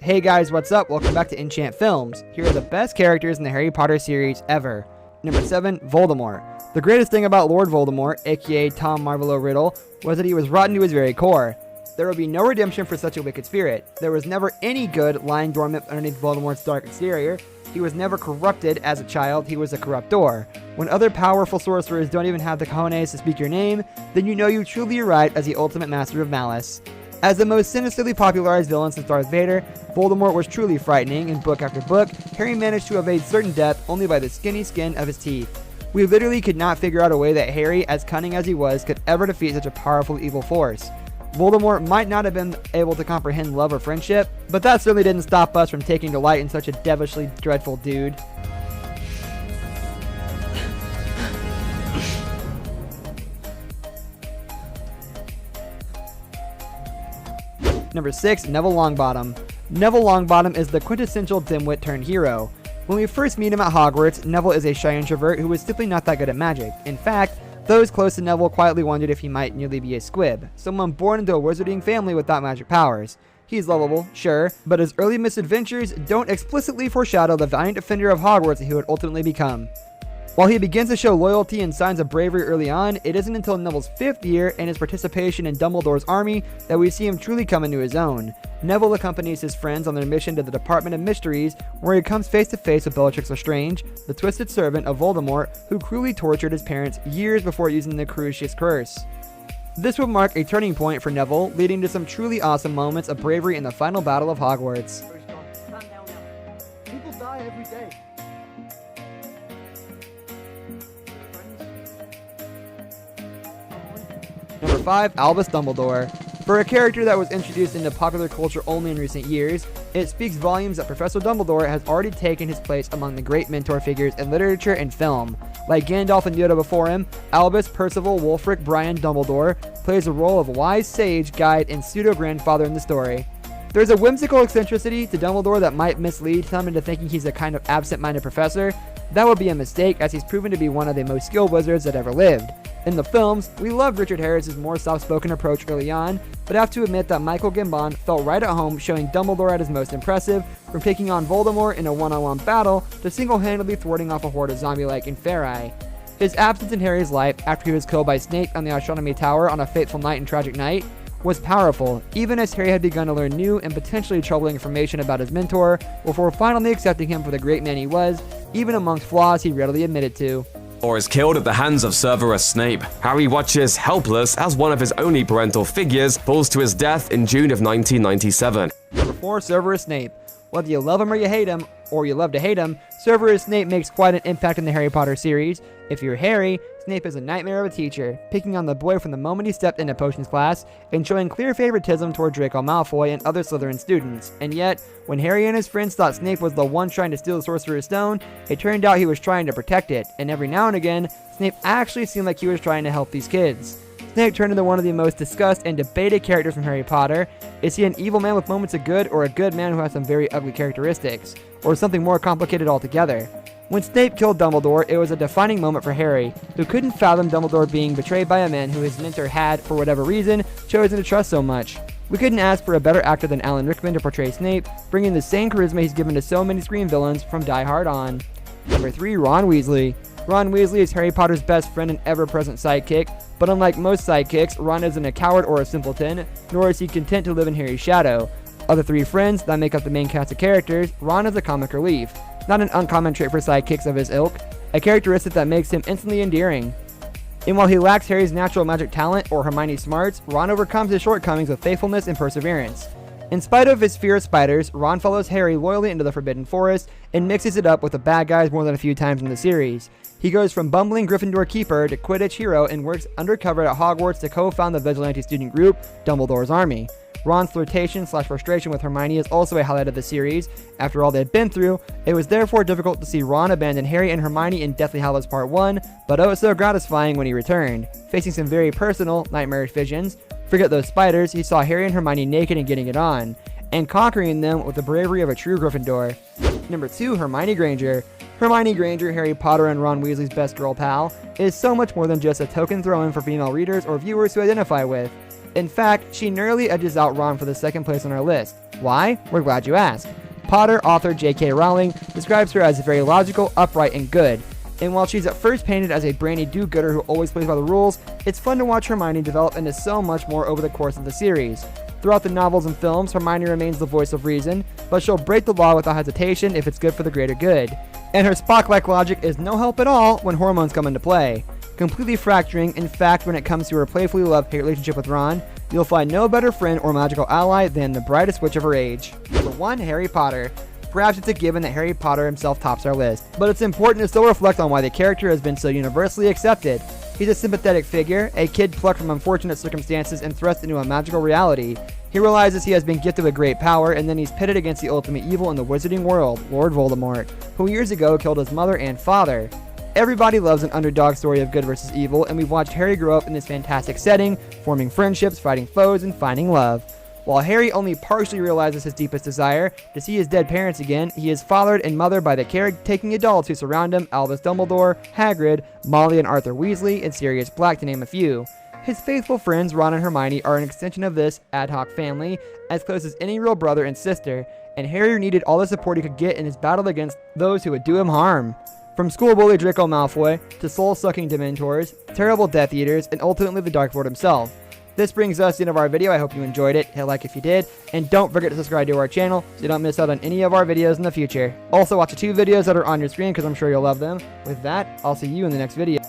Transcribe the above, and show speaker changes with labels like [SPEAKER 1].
[SPEAKER 1] Hey guys, what's up? Welcome back to Enchant Films. Here are the best characters in the Harry Potter series ever. Number 7, Voldemort. The greatest thing about Lord Voldemort, aka Tom Marvolo Riddle, was that he was rotten to his very core. There would be no redemption for such a wicked spirit. There was never any good lying dormant underneath Voldemort's dark exterior. He was never corrupted as a child, he was a corruptor. When other powerful sorcerers don't even have the cojones to speak your name, then you know you truly arrived as the ultimate master of malice. As the most sinisterly popularized villain since Darth Vader, Voldemort was truly frightening. In book after book, Harry managed to evade certain death only by the skinny skin of his teeth. We literally could not figure out a way that Harry, as cunning as he was, could ever defeat such a powerful evil force. Voldemort might not have been able to comprehend love or friendship, but that certainly didn't stop us from taking delight in such a devilishly dreadful dude. Number 6, Neville Longbottom. Neville Longbottom is the quintessential dimwit turned hero. When we first meet him at Hogwarts, Neville is a shy introvert who is simply not that good at magic. In fact, those close to Neville quietly wondered if he might nearly be a squib, someone born into a wizarding family without magic powers. He's lovable, sure, but his early misadventures don't explicitly foreshadow the valiant defender of Hogwarts he would ultimately become. While he begins to show loyalty and signs of bravery early on, it isn't until Neville's 5th year and his participation in Dumbledore's army that we see him truly come into his own. Neville accompanies his friends on their mission to the Department of Mysteries, where he comes face to face with Bellatrix Lestrange, the twisted servant of Voldemort, who cruelly tortured his parents years before using the Crucius Curse. This would mark a turning point for Neville, leading to some truly awesome moments of bravery in the final battle of Hogwarts.
[SPEAKER 2] Calm down now. People die every day.
[SPEAKER 1] Number 5, Albus Dumbledore. For a character that was introduced into popular culture only in recent years, it speaks volumes that Professor Dumbledore has already taken his place among the great mentor figures in literature and film. Like Gandalf and Yoda before him, Albus Percival Wulfric Brian Dumbledore plays the role of wise sage, guide, and pseudo-grandfather in the story. There's a whimsical eccentricity to Dumbledore that might mislead some into thinking he's a kind of absent-minded professor. That would be a mistake, as he's proven to be one of the most skilled wizards that ever lived. In the films, we loved Richard Harris's more soft-spoken approach early on, but have to admit that Michael Gambon felt right at home showing Dumbledore at his most impressive, from taking on Voldemort in a one-on-one battle to single-handedly thwarting off a horde of zombie-like Inferi. His absence in Harry's life after he was killed by Snape on the Astronomy Tower on a fateful night and tragic night was powerful, even as Harry had begun to learn new and potentially troubling information about his mentor, before finally accepting him for the great man he was, even amongst flaws he readily admitted to.
[SPEAKER 3] Or is killed at the hands of Severus Snape. Harry watches helpless as one of his only parental figures falls to his death in June of 1997.
[SPEAKER 1] Number 4, Severus Snape. Whether you love him or you hate him, or you love to hate him, Severus Snape makes quite an impact in the Harry Potter series. If you're Harry, Snape is a nightmare of a teacher, picking on the boy from the moment he stepped into potions class, and showing clear favoritism toward Draco Malfoy and other Slytherin students. And yet, when Harry and his friends thought Snape was the one trying to steal the Sorcerer's Stone, it turned out he was trying to protect it, and every now and again, Snape actually seemed like he was trying to help these kids. Snape turned into one of the most discussed and debated characters from Harry Potter. Is he an evil man with moments of good, or a good man who has some very ugly characteristics? Or something more complicated altogether? When Snape killed Dumbledore, it was a defining moment for Harry, who couldn't fathom Dumbledore being betrayed by a man who his mentor had, for whatever reason, chosen to trust so much. We couldn't ask for a better actor than Alan Rickman to portray Snape, bringing the same charisma he's given to so many screen villains from Die Hard on. Number 3, Ron Weasley. Ron Weasley is Harry Potter's best friend and ever-present sidekick, but unlike most sidekicks, Ron isn't a coward or a simpleton, nor is he content to live in Harry's shadow. Of the 3 friends that make up the main cast of characters, Ron is a comic relief. Not an uncommon trait for sidekicks of his ilk, a characteristic that makes him instantly endearing. And while he lacks Harry's natural magic talent or Hermione's smarts, Ron overcomes his shortcomings with faithfulness and perseverance. In spite of his fear of spiders, Ron follows Harry loyally into the Forbidden Forest and mixes it up with the bad guys more than a few times in the series. He goes from bumbling Gryffindor keeper to Quidditch hero and works undercover at Hogwarts to co-found the vigilante student group, Dumbledore's Army. Ron's flirtation/frustration with Hermione is also a highlight of the series. After all they'd been through, it was therefore difficult to see Ron abandon Harry and Hermione in Deathly Hallows Part 1, but oh, it was so gratifying when he returned, facing some very personal, nightmarish visions. Forget those spiders, he saw Harry and Hermione naked and getting it on, and conquering them with the bravery of a true Gryffindor. Number 2, Hermione Granger. Hermione Granger, Harry Potter and Ron Weasley's best girl pal, is so much more than just a token throw-in for female readers or viewers to identify with. In fact, she narrowly edges out Ron for the second place on our list. Why? We're glad you asked. Potter author J.K. Rowling describes her as very logical, upright, and good. And while she's at first painted as a brainy do-gooder who always plays by the rules, it's fun to watch Hermione develop into so much more over the course of the series. Throughout the novels and films, Hermione remains the voice of reason, but she'll break the law without hesitation if it's good for the greater good. And her Spock-like logic is no help at all when hormones come into play. Completely fracturing, in fact, when it comes to her playfully love-hate relationship with Ron, you'll find no better friend or magical ally than the brightest witch of her age. Number 1, Harry Potter. Perhaps it's a given that Harry Potter himself tops our list, but it's important to still reflect on why the character has been so universally accepted. He's a sympathetic figure, a kid plucked from unfortunate circumstances and thrust into a magical reality. He realizes he has been gifted with great power, and then he's pitted against the ultimate evil in the wizarding world, Lord Voldemort, who years ago killed his mother and father. Everybody loves an underdog story of good versus evil, and we've watched Harry grow up in this fantastic setting, forming friendships, fighting foes, and finding love. While Harry only partially realizes his deepest desire, to see his dead parents again, he is fathered and mothered by the caretaking adults who surround him, Albus Dumbledore, Hagrid, Molly and Arthur Weasley, and Sirius Black, to name a few. His faithful friends, Ron and Hermione, are an extension of this ad hoc family, as close as any real brother and sister, and Harry needed all the support he could get in his battle against those who would do him harm. From school bully Draco Malfoy, to soul-sucking Dementors, terrible Death Eaters, and ultimately the Dark Lord himself. This brings us to the end of our video. I hope you enjoyed it. Hit like if you did, and don't forget to subscribe to our channel so you don't miss out on any of our videos in the future. Also, watch the 2 videos that are on your screen because I'm sure you'll love them. With that, I'll see you in the next video.